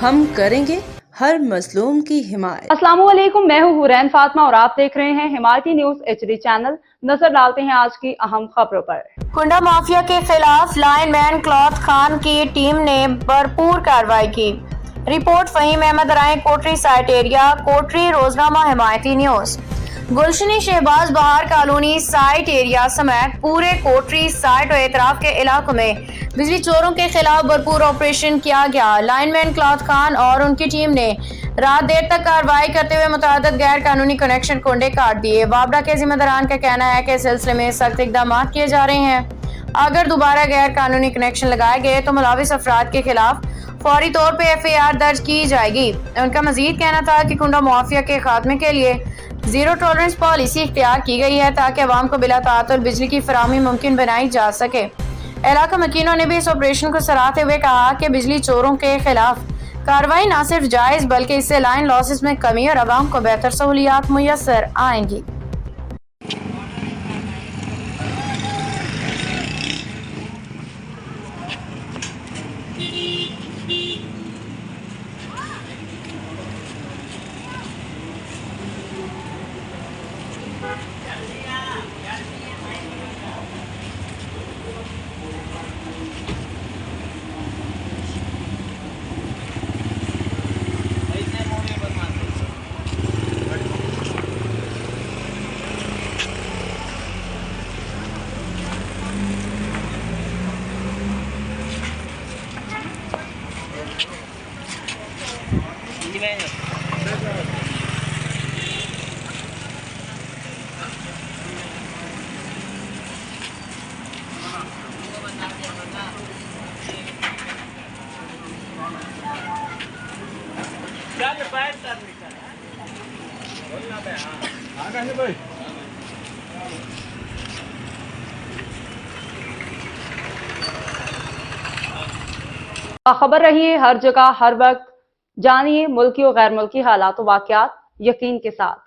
हम करेंगे हर मजलूम की हिमायत। अस्सलामुअलैकुम, मैं हूँ हुरैन फातिमा और आप देख रहे हैं हिमायती न्यूज HD चैनल। नजर डालते हैं आज की अहम खबरों पर। कुंडा माफिया के खिलाफ लाइनमैन क्लॉथ खान की टीम ने भरपूर कार्रवाई की। रिपोर्ट फहीम अहमद राय, कोटरी साइट एरिया, कोटरी। रोजनामा हिमायती न्यूज। गुलशनी शहबाज बहार कॉलोनी साइट एरिया समेत पूरे कोटरी साइट और एतराफ के इलाकों में बिजली चोरों के खिलाफ भरपूर ऑपरेशन किया गया। लाइनमैन क्लॉथ खान और उनकी टीम ने रात देर तक कार्रवाई करते हुए मुतअद्दिद गैर कानूनी कनेक्शन कुंडे काट दिए। वाबड़ा के जिम्मेदारान का कहना है कि इस सिलसिले में सख्त इकदाम किए जा रहे हैं। अगर दोबारा गैर कानूनी कनेक्शन लगाए गए तो मुलविस अफराद के खिलाफ फौरी तौर पर FIR दर्ज की जाएगी। उनका मजीद कहना था कि कुंडा माफिया के खात्मे के लिए जीरो टॉलरेंस पॉलिसी इख्तियार की गई है ताकि अवाम को बिला ताअतुल बिजली की फराहमी मुमकिन बनाई जा सके। इलाका मकीनों ने भी इस ऑपरेशन को सराहते हुए कहा कि बिजली चोरों के खिलाफ कार्रवाई न सिर्फ जायज बल्कि इससे लाइन लॉसेस में कमी और अवाम को बेहतर सहूलियात मुयस्सर आएंगी। खबर रहिए हर जगह हर वक्त, जानिए मुल्की और गैर मुल्की हालात व वाक़यात यकीन के साथ।